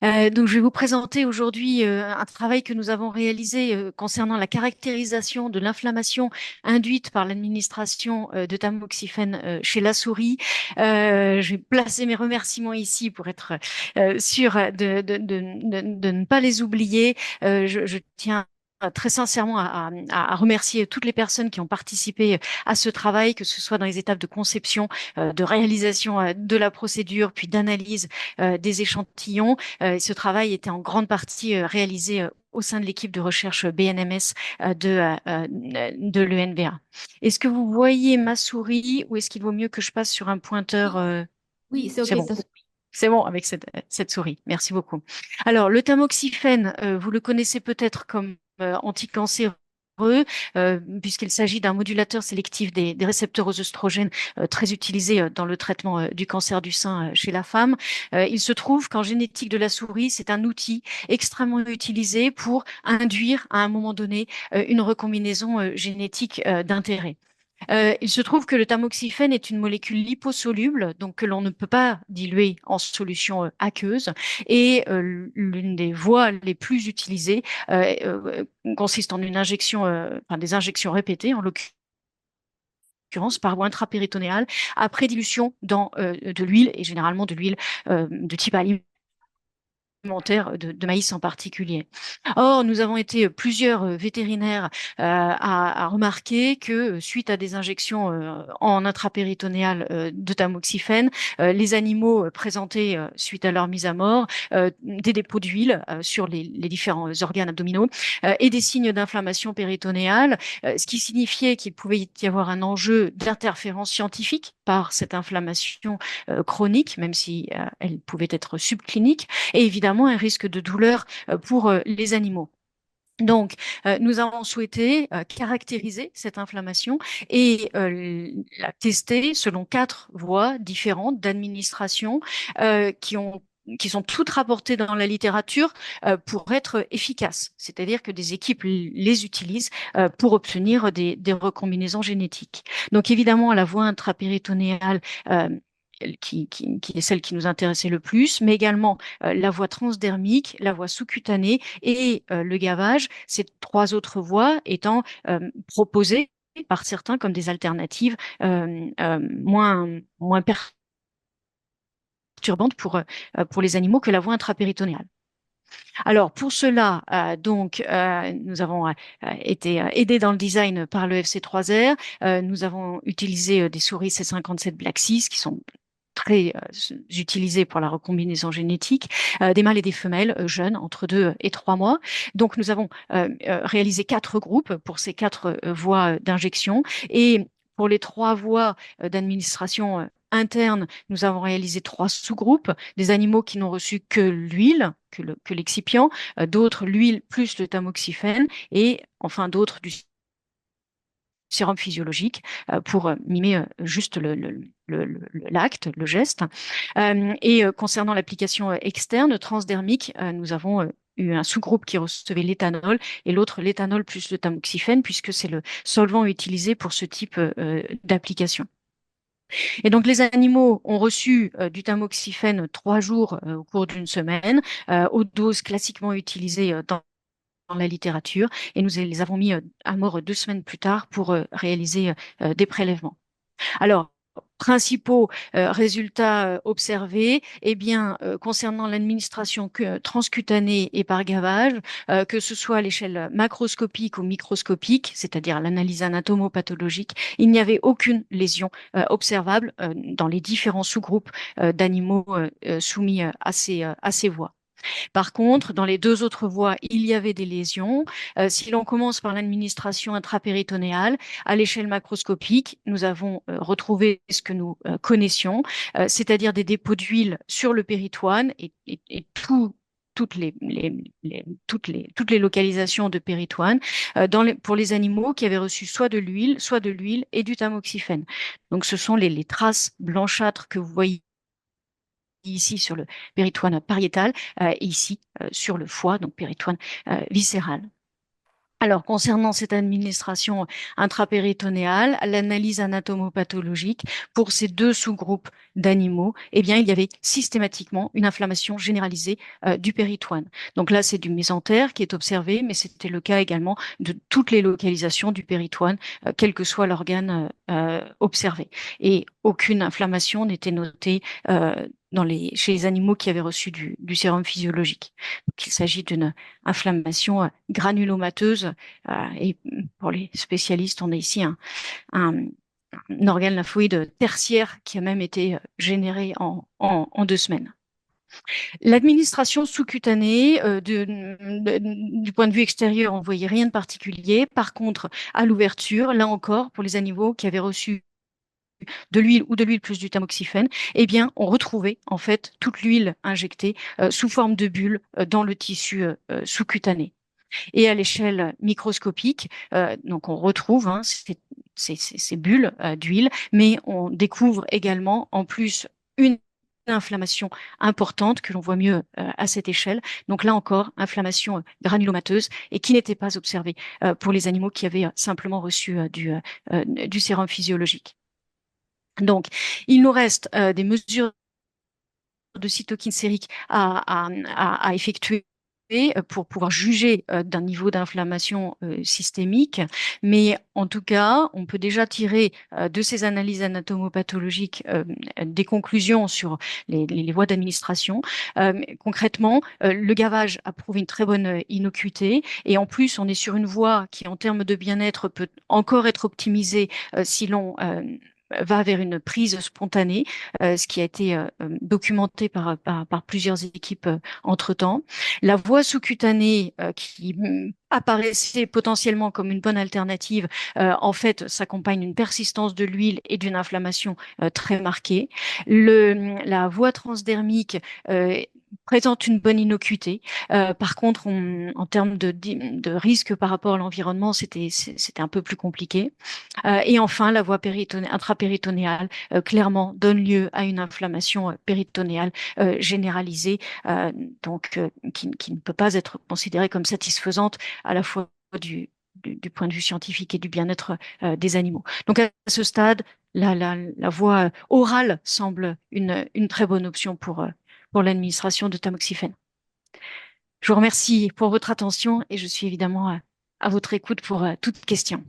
Donc, je vais vous présenter aujourd'hui un travail que nous avons réalisé concernant la caractérisation de l'inflammation induite par l'administration de tamoxifène chez la souris. Je vais placer mes remerciements ici pour être sûr de ne pas les oublier. Je tiens très sincèrement à remercier toutes les personnes qui ont participé à ce travail, que ce soit dans les étapes de conception, de réalisation de la procédure, puis d'analyse des échantillons. Ce travail était en grande partie réalisé au sein de l'équipe de recherche BNMS de l'ENVA. Est-ce que vous voyez ma souris ou est-ce qu'il vaut mieux que je passe sur un pointeur Oui, c'est C'est OK, bon. ça. C'est bon avec cette souris. Merci beaucoup. Alors, le tamoxifène, vous le connaissez peut-être comme anticancéreux, puisqu'il s'agit d'un modulateur sélectif des récepteurs aux oestrogènes très utilisé dans le traitement du cancer du sein chez la femme. Il se trouve qu'en génétique de la souris, c'est un outil extrêmement utilisé pour induire à un moment donné une recombinaison génétique d'intérêt. Il se trouve que le tamoxifène est une molécule liposoluble, donc que l'on ne peut pas diluer en solution aqueuse. Et l'une des voies les plus utilisées consiste en une injection, enfin des injections répétées, en l'occurrence par voie intrapéritonéale, après dilution dans de l'huile, et généralement de l'huile de type alimentaire de maïs en particulier. Or, nous avons été plusieurs vétérinaires à remarquer que suite à des injections en intrapéritonéal de tamoxifène, les animaux présentaient suite à leur mise à mort des dépôts d'huile sur les différents organes abdominaux et des signes d'inflammation péritonéale, ce qui signifiait qu'il pouvait y avoir un enjeu d'interférence scientifique par cette inflammation chronique, même si elle pouvait être subclinique, et évidemment un risque de douleur pour les animaux. Donc, nous avons souhaité caractériser cette inflammation et la tester selon 4 voies différentes d'administration qui sont toutes rapportées dans la littérature pour être efficaces. C'est-à-dire que des équipes les utilisent pour obtenir des recombinaisons génétiques. Donc, évidemment, la voie intrapéritonéale euh, qui est celle qui nous intéressait le plus, mais également la voie transdermique, la voie sous-cutanée et le gavage, ces 3 autres voies étant proposées par certains comme des alternatives moins perturbantes pour les animaux que la voie intrapéritonéale. Alors pour cela, nous avons été aidés dans le design par le FC3R. Nous avons utilisé des souris C57 Black 6 qui sont très utilisés pour la recombinaison génétique, des mâles et des femelles jeunes, entre 2 et 3 mois. Donc, nous avons réalisé 4 groupes pour ces 4 voies d'injection. Et pour les 3 voies d'administration interne, nous avons réalisé 3 sous-groupes, des animaux qui n'ont reçu que l'huile, que l'excipient, d'autres l'huile plus le tamoxifène, et enfin d'autres du sérum physiologique pour mimer juste l'acte, le geste. Concernant l'application externe transdermique, nous avons eu un sous-groupe qui recevait l'éthanol et l'autre l'éthanol plus le tamoxifène, puisque c'est le solvant utilisé pour ce type d'application. Et donc les animaux ont reçu du tamoxifène 3 jours au cours d'une semaine, aux doses classiquement utilisées dans la littérature, et nous les avons mis à mort 2 semaines plus tard pour réaliser des prélèvements. Alors, principaux résultats observés, eh bien, concernant l'administration transcutanée et par gavage, que ce soit à l'échelle macroscopique ou microscopique, c'est-à-dire l'analyse anatomopathologique, il n'y avait aucune lésion observable dans les différents sous-groupes d'animaux soumis à ces voies. Par contre, dans les 2 autres voies, il y avait des lésions. Si l'on commence par l'administration intrapéritonéale, à l'échelle macroscopique, nous avons retrouvé ce que nous connaissions, c'est-à-dire des dépôts d'huile sur le péritoine et toutes les localisations de péritoine pour les animaux qui avaient reçu soit de l'huile et du tamoxifène. Donc, ce sont les traces blanchâtres que vous voyez ici sur le péritoine pariétal et ici sur le foie, donc péritoine viscéral. Alors, concernant cette administration intrapéritonéale, l'analyse anatomopathologique pour ces deux sous-groupes d'animaux, eh bien, il y avait systématiquement une inflammation généralisée du péritoine. Donc là, c'est du mésentère qui est observé, mais c'était le cas également de toutes les localisations du péritoine, quel que soit l'organe observé. Et aucune inflammation n'était notée chez les animaux qui avaient reçu du sérum physiologique. Donc, il s'agit d'une inflammation granulomateuse. Et pour les spécialistes, on a ici un, un organe lymphoïde tertiaire qui a même été généré en 2 semaines. L'administration sous-cutanée, du point de vue extérieur, on ne voyait rien de particulier. Par contre, à l'ouverture, là encore, pour les animaux qui avaient reçu de l'huile ou de l'huile plus du tamoxifène, eh bien, on retrouvait en fait toute l'huile injectée sous forme de bulles dans le tissu sous-cutané. Et à l'échelle microscopique, donc on retrouve ces bulles d'huile, mais on découvre également en plus une inflammation importante que l'on voit mieux à cette échelle. Donc là encore, inflammation granulomateuse et qui n'était pas observée pour les animaux qui avaient simplement reçu du sérum physiologique. Donc, il nous reste des mesures de cytokines sériques à effectuer pour pouvoir juger d'un niveau d'inflammation systémique. Mais en tout cas, on peut déjà tirer de ces analyses anatomopathologiques des conclusions sur les voies d'administration. Concrètement, le gavage a prouvé une très bonne innocuité et en plus, on est sur une voie qui, en termes de bien-être, peut encore être optimisée si l'on va vers une prise spontanée, ce qui a été documenté par plusieurs équipes entre-temps. La voie sous-cutanée qui apparaissait potentiellement comme une bonne alternative, en fait, s'accompagne d'une persistance de l'huile et d'une inflammation très marquée. La voie transdermique présente une bonne innocuité. Par contre, en termes de risque par rapport à l'environnement, c'était un peu plus compliqué. Et enfin, la voie intrapéritonéale clairement donne lieu à une inflammation péritonéale généralisée, donc qui ne peut pas être considérée comme satisfaisante à la fois du point de vue scientifique et du bien-être des animaux. Donc à ce stade, la voie orale semble une très bonne option pour l'administration de tamoxifène. Je vous remercie pour votre attention et je suis évidemment à votre écoute pour toute question.